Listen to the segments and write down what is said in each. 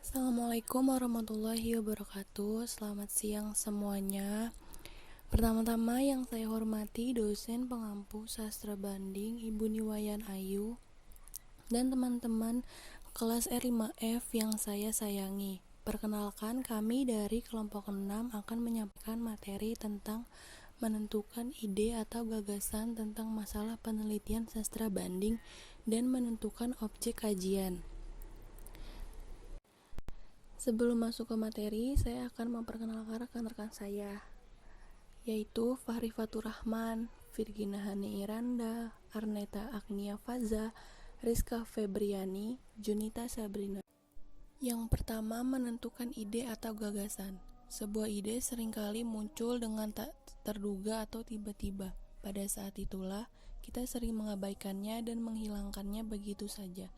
Assalamualaikum warahmatullahi wabarakatuh. Selamat siang semuanya. Pertama-tama yang saya hormati dosen pengampu sastra banding Ibu Niwayan Ayu dan teman-teman kelas R5F yang saya sayangi. Perkenalkan, kami dari kelompok 6 akan menyampaikan materi tentang menentukan ide atau gagasan tentang masalah penelitian sastra banding dan menentukan objek kajian. Sebelum masuk ke materi, saya akan memperkenalkan rekan-rekan saya, yaitu Fahri Fatur Rahman, Virgina Hani Iranda, Arneta Agnia Faza, Rizka Febriani, Junita Sabrina. Yang pertama, menentukan ide atau gagasan. Sebuah ide seringkali muncul dengan tak terduga atau tiba-tiba. Pada saat itulah, kita sering mengabaikannya dan menghilangkannya begitu saja.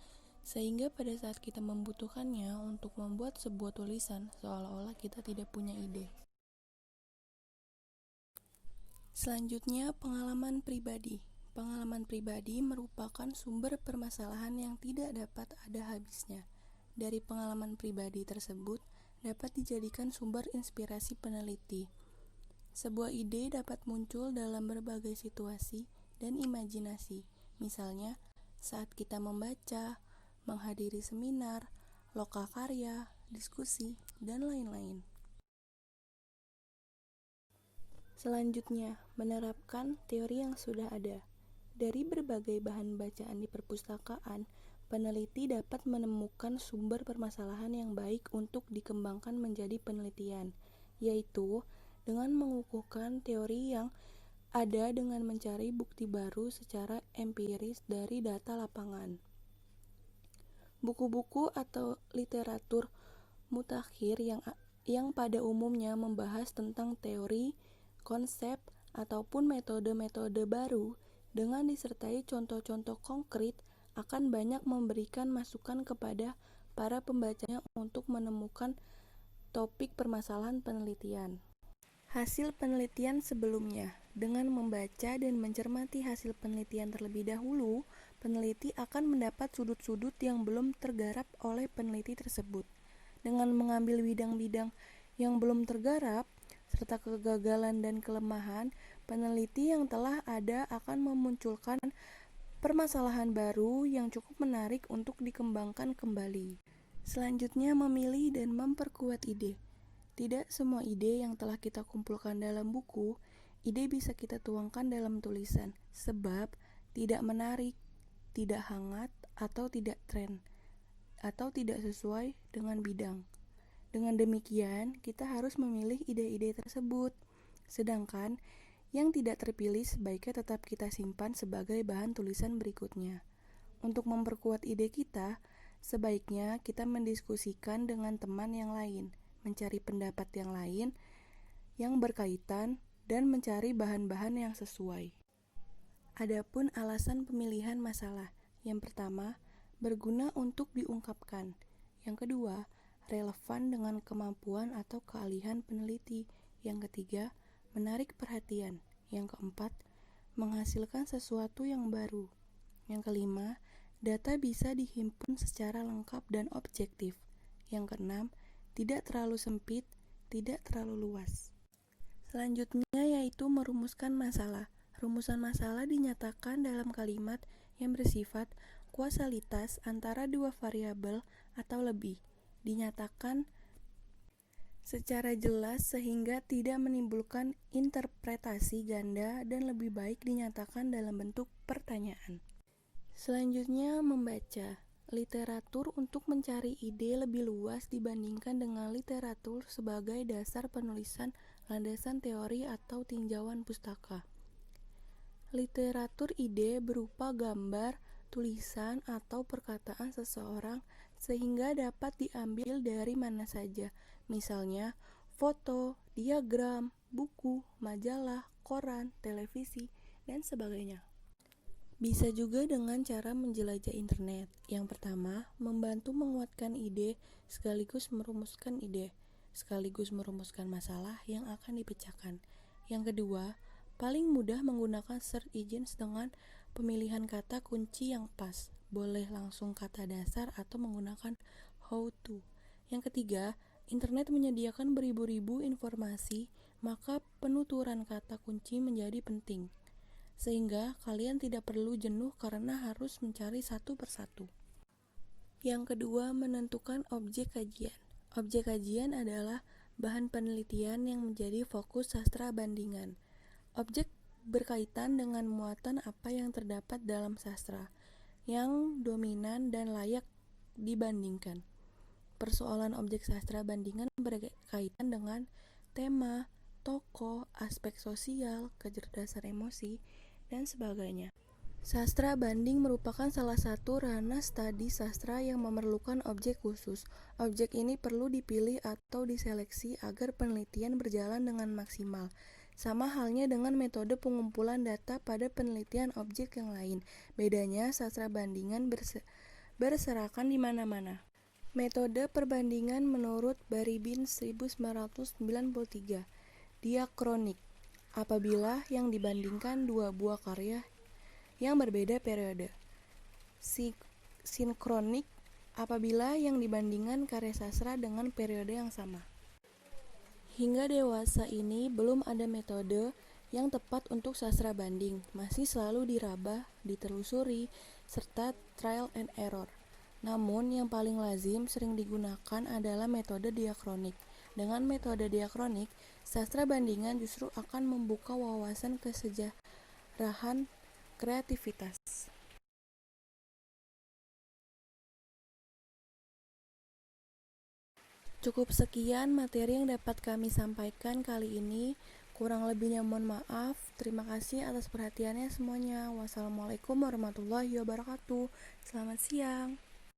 Sehingga pada saat kita membutuhkannya untuk membuat sebuah tulisan, seolah-olah kita tidak punya ide. Selanjutnya, pengalaman pribadi. Pengalaman pribadi merupakan sumber permasalahan yang tidak dapat ada habisnya. Dari pengalaman pribadi tersebut dapat dijadikan sumber inspirasi peneliti. Sebuah ide dapat muncul dalam berbagai situasi dan imajinasi. Misalnya, saat kita membaca, menghadiri seminar, lokakarya, diskusi, dan lain-lain. Selanjutnya, menerapkan teori yang sudah ada. Dari berbagai bahan bacaan di perpustakaan, peneliti dapat menemukan sumber permasalahan yang baik untuk dikembangkan menjadi penelitian, yaitu dengan mengukuhkan teori yang ada dengan mencari bukti baru secara empiris dari data lapangan. Buku-buku atau literatur mutakhir yang pada umumnya membahas tentang teori, konsep, ataupun metode-metode baru dengan disertai contoh-contoh konkret akan banyak memberikan masukan kepada para pembacanya untuk menemukan topik permasalahan penelitian. Hasil penelitian sebelumnya. Dengan membaca dan mencermati hasil penelitian terlebih dahulu, peneliti akan mendapat sudut-sudut yang belum tergarap oleh peneliti tersebut. Dengan mengambil bidang-bidang yang belum tergarap, serta kegagalan dan kelemahan, peneliti yang telah ada akan memunculkan permasalahan baru yang cukup menarik untuk dikembangkan kembali. Selanjutnya, memilih dan memperkuat ide. Tidak semua ide yang telah kita kumpulkan dalam buku, ide bisa kita tuangkan dalam tulisan, sebab tidak menarik, tidak hangat, atau tidak tren, atau tidak sesuai dengan bidang. Dengan demikian, kita harus memilih ide-ide tersebut. Sedangkan yang tidak terpilih sebaiknya tetap kita simpan sebagai bahan tulisan berikutnya. Untuk memperkuat ide kita, sebaiknya kita mendiskusikan dengan teman yang lain, mencari pendapat yang lain yang berkaitan, dan mencari bahan-bahan yang sesuai. Adapun alasan pemilihan masalah. Yang pertama, berguna untuk diungkapkan. Yang kedua, relevan dengan kemampuan atau keahlian peneliti. Yang ketiga, menarik perhatian. Yang keempat, menghasilkan sesuatu yang baru. Yang kelima, data bisa dihimpun secara lengkap dan objektif. Yang keenam, tidak terlalu sempit, tidak terlalu luas. Selanjutnya yaitu merumuskan masalah. Rumusan masalah dinyatakan dalam kalimat yang bersifat kuasalitas antara dua variabel atau lebih. Dinyatakan secara jelas sehingga tidak menimbulkan interpretasi ganda dan lebih baik dinyatakan dalam bentuk pertanyaan. Selanjutnya, membaca literatur untuk mencari ide lebih luas dibandingkan dengan literatur sebagai dasar penulisan landasan teori atau tinjauan pustaka. Literatur ide berupa gambar, tulisan, atau perkataan seseorang sehingga dapat diambil dari mana saja, misalnya foto, diagram, buku, majalah, koran, televisi, dan sebagainya. Bisa juga dengan cara menjelajah internet. Yang pertama, membantu menguatkan ide sekaligus merumuskan ide, sekaligus merumuskan masalah yang akan dipecahkan. Yang kedua, paling mudah menggunakan search engines dengan pemilihan kata kunci yang pas. Boleh langsung kata dasar atau menggunakan how to. Yang ketiga, internet menyediakan beribu-ribu informasi, maka penuturan kata kunci menjadi penting, sehingga kalian tidak perlu jenuh karena harus mencari satu persatu. Yang kedua, menentukan objek kajian. Objek kajian adalah bahan penelitian yang menjadi fokus sastra bandingan. Objek berkaitan dengan muatan apa yang terdapat dalam sastra, yang dominan dan layak dibandingkan. Persoalan objek sastra bandingan berkaitan dengan tema, tokoh, aspek sosial, kecerdasan emosi, dan sebagainya. Sastra banding merupakan salah satu ranah studi sastra yang memerlukan objek khusus. Objek ini perlu dipilih atau diseleksi agar penelitian berjalan dengan maksimal. Sama halnya dengan metode pengumpulan data pada penelitian objek yang lain. Bedanya, sastra bandingan berserakan di mana-mana. Metode perbandingan menurut Baribin 1993. Diakronik, apabila yang dibandingkan dua buah karya yang berbeda periode. Sinkronik, apabila yang dibandingkan karya sastra dengan periode yang sama. Hingga dewasa ini belum ada metode yang tepat untuk sastra banding, masih selalu diraba, ditelusuri, serta trial and error. Namun yang paling lazim sering digunakan adalah metode diakronik. Dengan metode diakronik, sastra bandingan justru akan membuka wawasan kesejarahan kreativitas. Cukup sekian materi yang dapat kami sampaikan kali ini. Kurang lebihnya mohon maaf. Terima kasih atas perhatiannya semuanya. Wassalamualaikum warahmatullahi wabarakatuh. Selamat siang.